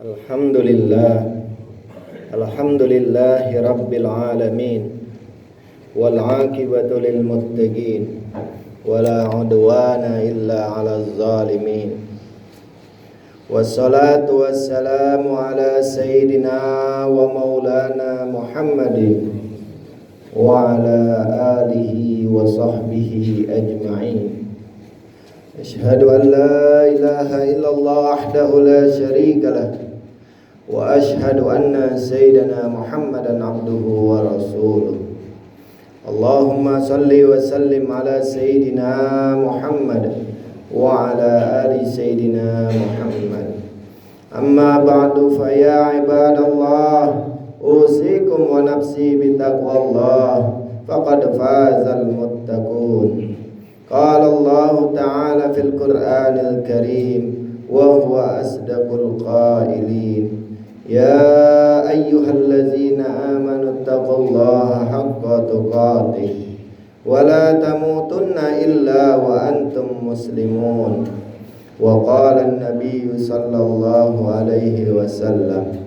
Alhamdulillahi rabbil alamin, wal aqibatu lil muttaqin, wala udwana illa 'alal zalimin. Wassalatu wassalamu ala sayyidina wa maulana Muhammadin wa ala alihi wa sahbihi ajma'in. Asyhadu an la ilaha illallah wahdahu la syarika lah, wa asyhadu anna sayyidana Muhammadan abduhu wa rasuluh. Allahumma salli wa sallim ala sayyidina Muhammad wa ala ali sayyidina Muhammad. Amma ba'du, fa ya ibadallah, usikum wa nafsi bitaqwallah, faqad fazal muttaqun. Qala Allah ta'ala fil Qur'anil Karim wa huwa asdaqul qailin. Ya ayyuhallazina amanu taqullaha haqqa tuqatih wa la tamutunna illa wa antum muslimun. Wa qala an-nabiy sallallahu alaihi wasallam,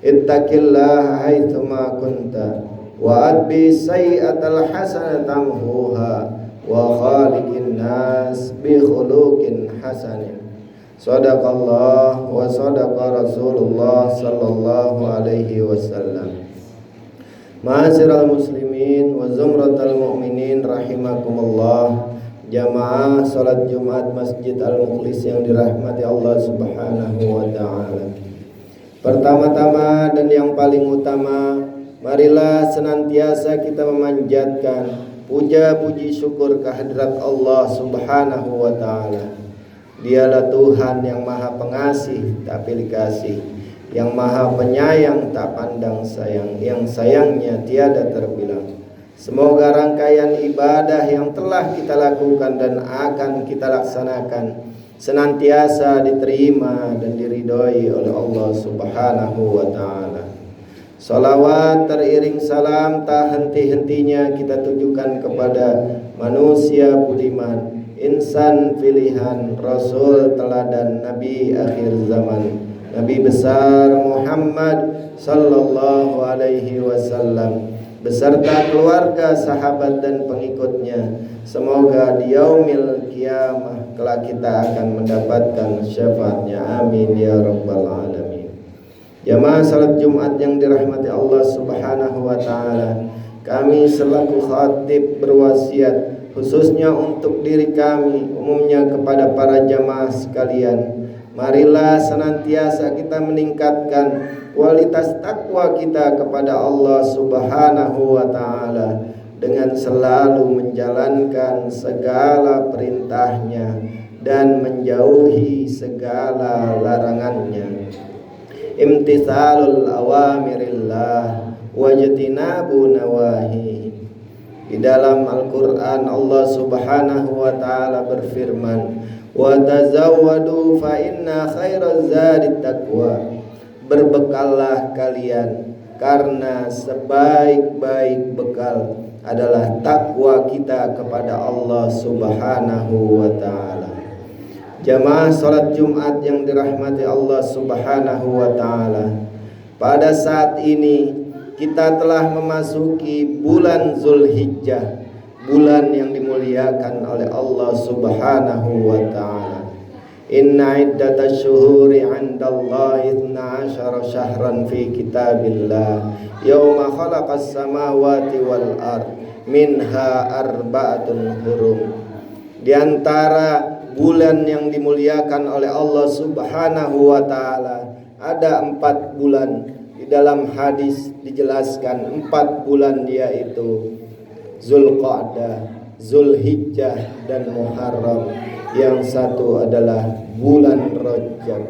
ittaqillaha haitsu ma kunta wa atbi sayyi'atal hasanata tamhuha wa khaliqin nas bi khuluqin hasanin. Sadaqallah wa sadaqa Rasulullah sallallahu alaihi wasallam. Ma'asyiral muslimin wa zumratal mu'minin rahimakumullah. Jamaah salat Jumat Masjid Al-Mukhlis yang dirahmati Allah Subhanahu wa taala. Pertama-tama dan yang paling utama, marilah senantiasa kita memanjatkan puja puji syukur kehadirat Allah Subhanahu wa ta'ala. Dialah Tuhan yang maha pengasih tak pilih kasih, yang maha penyayang tak pandang sayang, yang sayangnya tiada terbilang. Semoga rangkaian ibadah yang telah kita lakukan dan akan kita laksanakan senantiasa diterima dan diridhoi oleh Allah Subhanahu wa ta'ala. Salawat teriring salam tak henti-hentinya kita tujukan kepada manusia budiman, insan pilihan, Rasul teladan, Nabi akhir zaman, Nabi besar Muhammad sallallahu alaihi wasallam beserta keluarga, sahabat dan pengikutnya. Semoga di yaumil kiamah kelak kita akan mendapatkan syafaatnya. Amin ya rabbal alamin. Jamaah salat Jumat yang dirahmati Allah Subhanahu wa ta'ala, kami selaku khatib berwasiat khususnya untuk diri kami, umumnya kepada para jamaah sekalian, marilah senantiasa kita meningkatkan kualitas takwa kita kepada Allah Subhanahu wa ta'ala dengan selalu menjalankan segala perintahnya dan menjauhi segala larangannya. Imtithalul awamirillah wajtinabu nawahi. Di dalam Al-Quran Allah Subhanahu wa ta'ala berfirman, wa tazawwadu fa inna khairaz zadi taqwa. Berbekallah kalian, karena sebaik-baik bekal adalah takwa kita kepada Allah Subhanahu wa ta'ala. Jamaah salat Jumat yang dirahmati Allah Subhanahu wa ta'ala, pada saat ini kita telah memasuki bulan Zulhijjah, bulan yang dimuliakan oleh Allah Subhanahu wa ta'ala. Inna iddatash syuhuri 'indallahi 12 syahran fi kitabillah yauma khalaqas samawati wal ard minha arba'atun hurum. Di antara bulan yang dimuliakan oleh Allah Subhanahu wa ta'ala ada 4 bulan. Di dalam hadis dijelaskan 4 bulan, yaitu Zulqa'dah, Zulhijjah dan Muharram. Yang satu adalah bulan Rajab.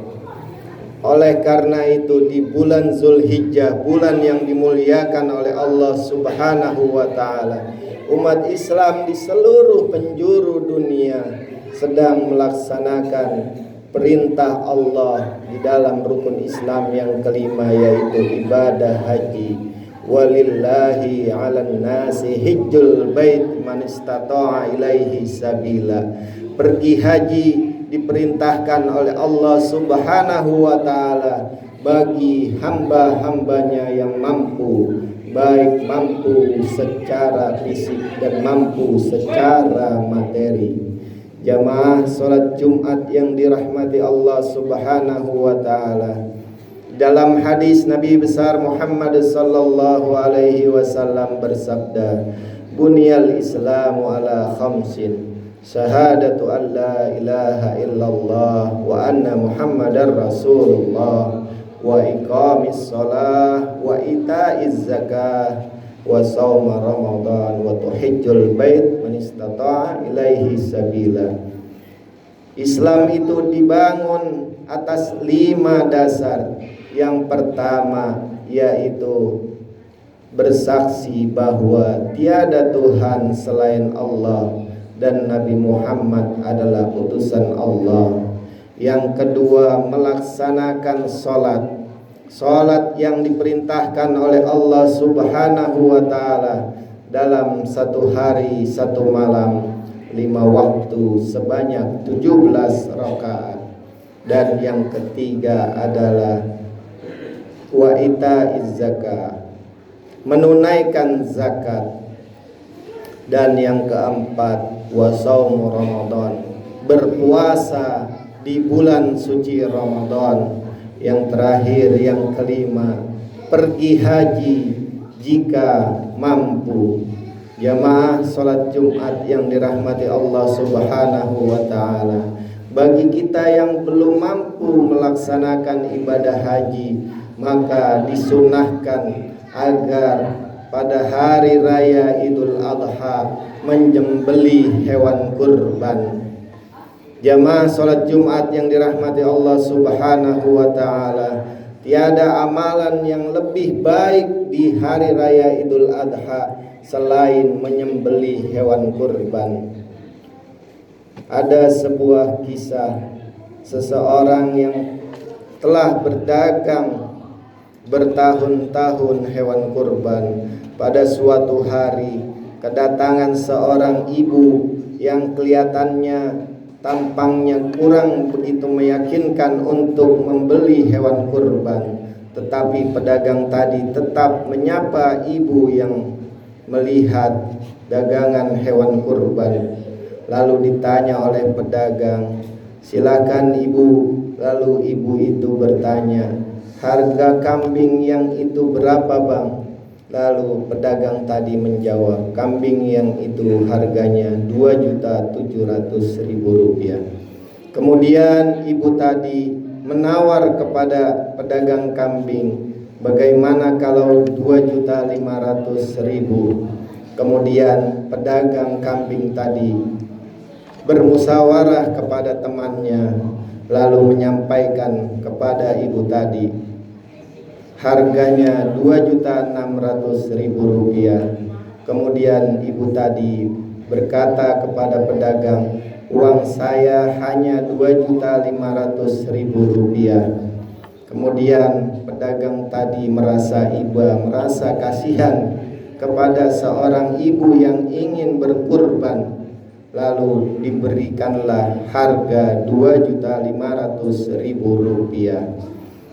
Oleh karena itu di bulan Zulhijjah, bulan yang dimuliakan oleh Allah Subhanahu wa ta'ala, umat Islam di seluruh penjuru dunia sedang melaksanakan perintah Allah di dalam rukun Islam yang kelima, yaitu ibadah haji. Walillahi 'alan nasi hijjul bait man istata'a ilaihi sabila. Pergi haji diperintahkan oleh Allah Subhanahu wa ta'ala bagi hamba-hambanya yang mampu, baik mampu secara fisik dan mampu secara materi. Jamaah salat Jumat yang dirahmati Allah Subhanahu wa taala. Dalam hadis Nabi besar Muhammad sallallahu alaihi wasallam bersabda, "Bunyal Islamu ala khamsin, syahadatu an la ilaha illallah wa anna Muhammadar Rasulullah, wa iqamis shalah wa ita'iz zakah wa shauma ramadan wa tuhijjul bait man istata'a ilaihi sabila." Islam itu dibangun atas 5 dasar. Yang pertama yaitu bersaksi bahwa tiada Tuhan selain Allah dan Nabi Muhammad adalah utusan Allah. Yang kedua melaksanakan Salat yang diperintahkan oleh Allah Subhanahu wa taala dalam satu hari satu malam 5 waktu sebanyak 17 rakaat. Dan yang ketiga adalah wa ita'iz zakah, menunaikan zakat. Dan yang keempat wa shaum Ramadan, berpuasa di bulan suci Ramadan. Yang terakhir yang kelima, pergi haji jika mampu. Jamaah salat Jumat yang dirahmati Allah Subhanahu wa taala, bagi kita yang belum mampu melaksanakan ibadah haji, maka disunahkan agar pada hari raya Idul Adha menyembelih hewan kurban. Jamaah salat Jumat yang dirahmati Allah Subhanahu wa taala, tiada amalan yang lebih baik di hari raya Idul Adha selain menyembelih hewan kurban. Ada sebuah kisah seseorang yang telah berdagang bertahun-tahun hewan kurban. Pada suatu hari kedatangan seorang ibu yang kelihatannya tampangnya kurang begitu meyakinkan untuk membeli hewan kurban, tetapi pedagang tadi tetap menyapa ibu yang melihat dagangan hewan kurban. Lalu ditanya oleh pedagang, "Silakan ibu." Lalu ibu itu bertanya, "Harga kambing yang itu berapa bang?" Lalu pedagang tadi menjawab, "Kambing yang itu harganya 2.700.000 rupiah." Kemudian ibu tadi menawar kepada pedagang kambing, "Bagaimana kalau 2.500.000?" Kemudian pedagang kambing tadi bermusyawarah kepada temannya, lalu menyampaikan kepada ibu tadi, harganya 2.600.000 rupiah. Kemudian ibu tadi berkata kepada pedagang, "Uang saya hanya 2.500.000 rupiah." Kemudian pedagang tadi merasa iba, merasa kasihan kepada seorang ibu yang ingin berkurban. Lalu diberikanlah harga 2.500.000 rupiah.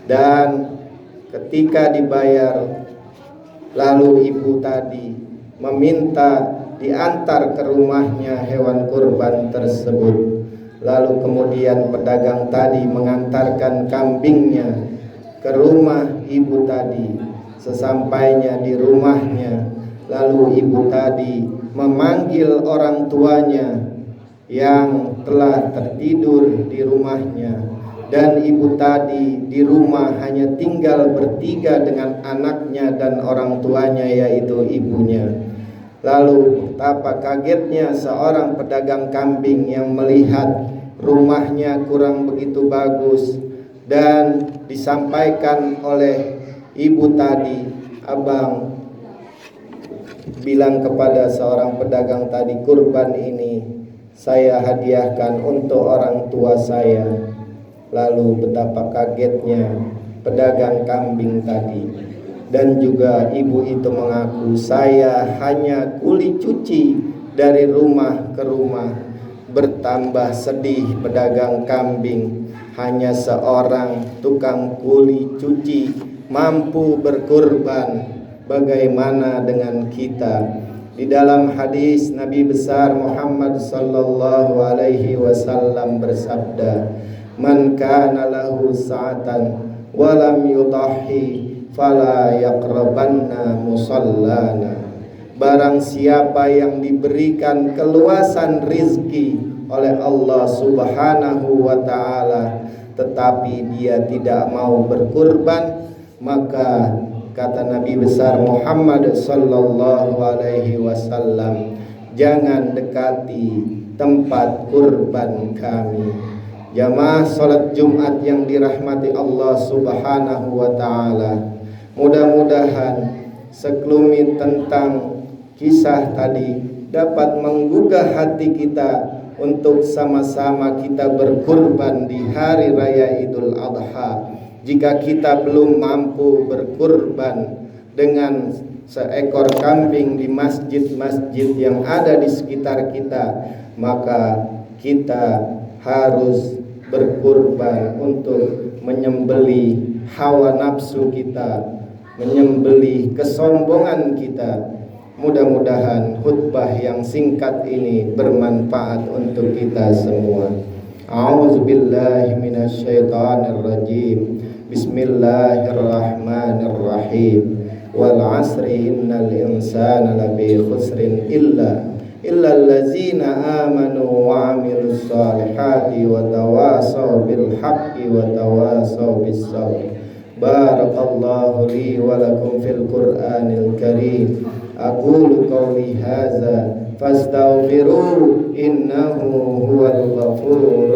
Dan ketika dibayar, lalu ibu tadi meminta diantar ke rumahnya hewan kurban tersebut. Lalu kemudian pedagang tadi mengantarkan kambingnya ke rumah ibu tadi. Sesampainya di rumahnya, lalu ibu tadi memanggil orang tuanya yang telah tertidur di rumahnya. Dan ibu tadi di rumah hanya tinggal bertiga dengan anaknya dan orang tuanya, yaitu ibunya. Lalu betapa kagetnya seorang pedagang kambing yang melihat rumahnya kurang begitu bagus. Dan disampaikan oleh ibu tadi, "Abang," bilang kepada seorang pedagang tadi, "kurban ini saya hadiahkan untuk orang tua saya." Lalu betapa kagetnya pedagang kambing tadi. Dan juga ibu itu mengaku, "Saya hanya kuli cuci dari rumah ke rumah." Bertambah sedih pedagang kambing, hanya seorang tukang kuli cuci mampu berkurban, bagaimana dengan kita? Di dalam hadis Nabi besar Muhammad sallallahu alaihi wasallam bersabda, "Man kana lahu sa'atan wa lam yudahhi fala yaqrabanna musallana." Barang siapa yang diberikan keluasan rizki oleh Allah Subhanahu wa ta'ala tetapi dia tidak mau berkurban, maka kata Nabi besar Muhammad sallallahu alaihi wasallam, jangan dekati tempat kurban kami. Jamaah salat Jumat yang dirahmati Allah Subhanahu wa ta'ala, mudah-mudahan sekelumit tentang kisah tadi dapat menggugah hati kita untuk sama-sama kita berkurban di hari raya Idul Adha. Jika kita belum mampu berkurban dengan seekor kambing di masjid-masjid yang ada di sekitar kita, maka kita harus berkurban untuk menyembelih hawa nafsu kita, menyembelih kesombongan kita. Mudah-mudahan khutbah yang singkat ini bermanfaat untuk kita semua. A'udzubillahi minasyaitonir rajim. Bismillahirrahmanirrahim. Wal 'asri innal insana lafi khusrin illa allazina amanu wa 'amilus solihati wa tawasaw bil haqqi wa tawasaw bis sabr. Barakallahu li wa lakum fil Qur'anil Karim. Aqulu qawli hadza fastaghfiru innahu huwal ghafurur